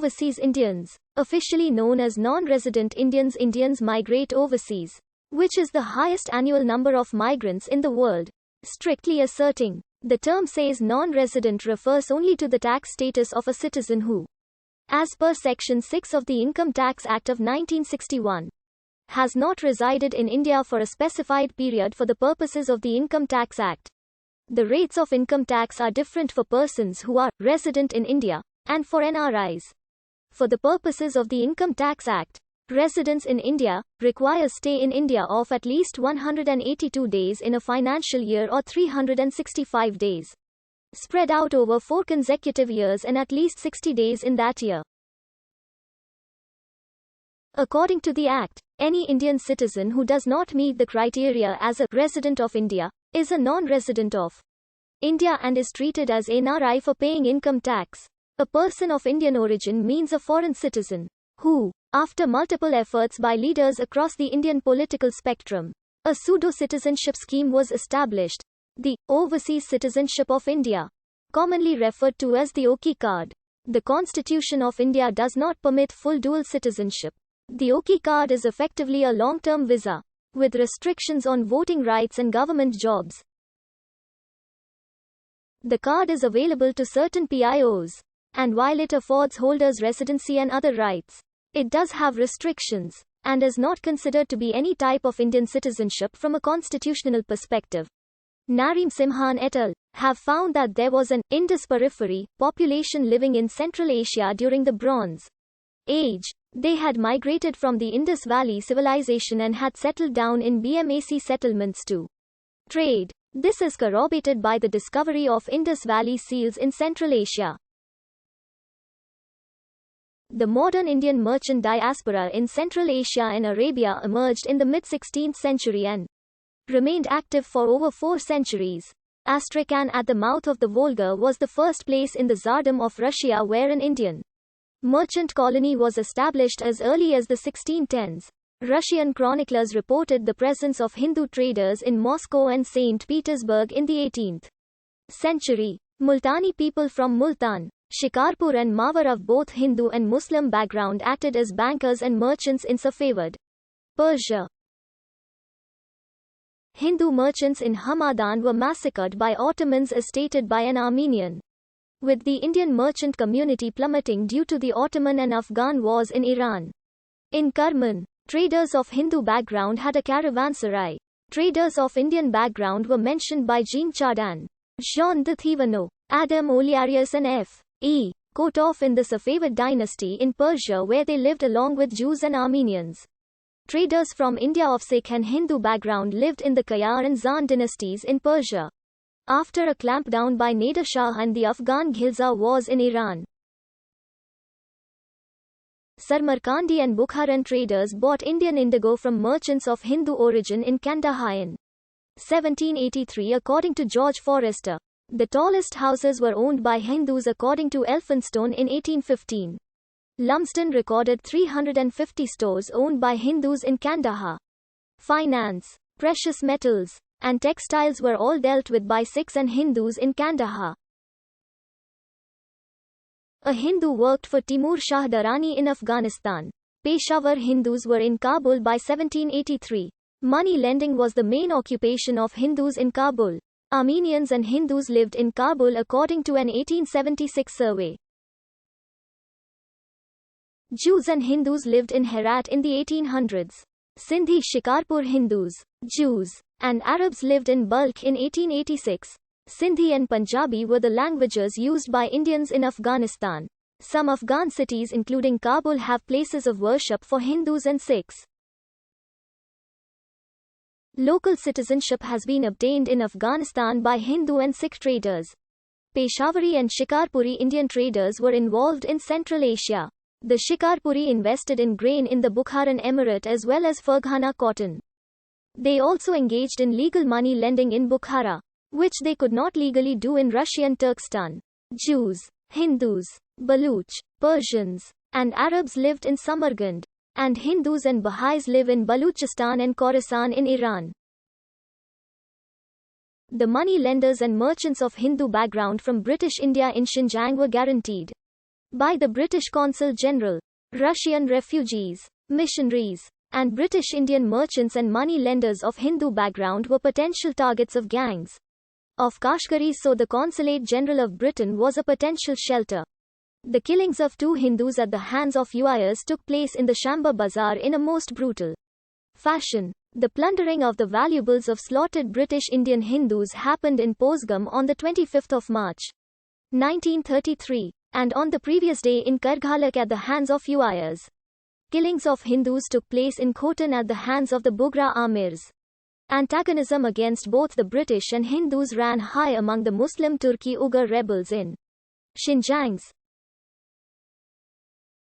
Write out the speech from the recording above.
overseas Indians, officially known as non-resident Indians. Indians migrate overseas, which is the highest annual number of migrants in the world. Strictly asserting, the term says non-resident refers only to the tax status of a citizen who, as per Section 6 of the Income Tax Act of 1961, has not resided in India for a specified period for the purposes of the Income Tax Act. The rates of income tax are different for persons who are resident in India and for NRIs. For the purposes of the Income Tax Act, residents in India require stay in India of at least 182 days in a financial year or 365 days, spread out over 4 consecutive years, and at least 60 days in that year. According to the Act, any Indian citizen who does not meet the criteria as a resident of India is a non-resident of India and is treated as NRI for paying income tax. A person of Indian origin means a foreign citizen who, after multiple efforts by leaders across the Indian political spectrum, a pseudo-citizenship scheme was established, the Overseas Citizenship of India, commonly referred to as the OKI card. The Constitution of India does not permit full dual citizenship. The OKI card is effectively a long-term visa, with restrictions on voting rights and government jobs. The card is available to certain PIOs, and while it affords holders residency and other rights, it does have restrictions, and is not considered to be any type of Indian citizenship from a constitutional perspective. Nareem Simhan et al. Have found that there was an Indus periphery population living in Central Asia during the Bronze Age. They had migrated from the Indus Valley civilization and had settled down in BMAC settlements to trade. This is corroborated by the discovery of Indus Valley seals in Central Asia. The modern Indian merchant diaspora in Central Asia and Arabia emerged in the mid-16th century and remained active for over 4 centuries. Astrakhan at the mouth of the Volga was the first place in the Tsardom of Russia where an Indian merchant colony was established as early as the 1610s. Russian chroniclers reported the presence of Hindu traders in Moscow and St. Petersburg in the 18th century. Multani people from Multan, Shikarpur and Mawar of both Hindu and Muslim background acted as bankers and merchants in Safavid, Persia. Hindu merchants in Hamadan were massacred by Ottomans as stated by an Armenian, with the Indian merchant community plummeting due to the Ottoman and Afghan wars in Iran. In Kerman, traders of Hindu background had a caravanserai. Traders of Indian background were mentioned by Jean Chardin, Jean de Thivano, Adam Oliarius and F. E. Kotov in the Safavid dynasty in Persia, where they lived along with Jews and Armenians. Traders from India of Sikh and Hindu background lived in the Kayar and Zand dynasties in Persia. After a clampdown by Nader Shah and the Afghan Ghilza wars in Iran, Samarkandi and Bukharan traders bought Indian indigo from merchants of Hindu origin in Kandahar in 1783 according to George Forrester. The tallest houses were owned by Hindus according to Elphinstone in 1815. Lumsden recorded 350 stores owned by Hindus in Kandahar. Finance, precious metals, and textiles were all dealt with by Sikhs and Hindus in Kandahar. A Hindu worked for Timur Shah Durrani in Afghanistan. Peshawar Hindus were in Kabul by 1783. Money lending was the main occupation of Hindus in Kabul. Armenians and Hindus lived in Kabul according to an 1876 survey. Jews and Hindus lived in Herat in the 1800s. Sindhi Shikarpur Hindus, Jews, and Arabs lived in Balkh in 1886. Sindhi and Punjabi were the languages used by Indians in Afghanistan. Some Afghan cities including Kabul have places of worship for Hindus and Sikhs. Local citizenship has been obtained in Afghanistan by Hindu and Sikh traders. Peshawari and Shikarpuri Indian traders were involved in Central Asia. The Shikarpuri invested in grain in the Bukharan Emirate as well as Ferghana cotton. They also engaged in legal money lending in Bukhara, which they could not legally do in Russian Turkestan. Jews, Hindus, Baluch, Persians, and Arabs lived in Samarkand, and Hindus and Baha'is live in Baluchistan and Khorasan in Iran. The money lenders and merchants of Hindu background from British India in Xinjiang were guaranteed by the British Consul General. Russian refugees, missionaries, and British Indian merchants and money lenders of Hindu background were potential targets of gangs of Kashgaris, so the Consulate General of Britain was a potential shelter. The killings of 2 Hindus at the hands of uirs took place in the Shamba Bazaar in a most brutal fashion. The plundering of the valuables of slaughtered British Indian Hindus happened in Posgam on the 25th of March, 1933, and on the previous day in Karghalak at the hands of uirs. Killings of Hindus took place in Khotan at the hands of the Bugra Amirs. Antagonism against both the British and Hindus ran high among the Muslim Turki Uyghur rebels in Xinjiang's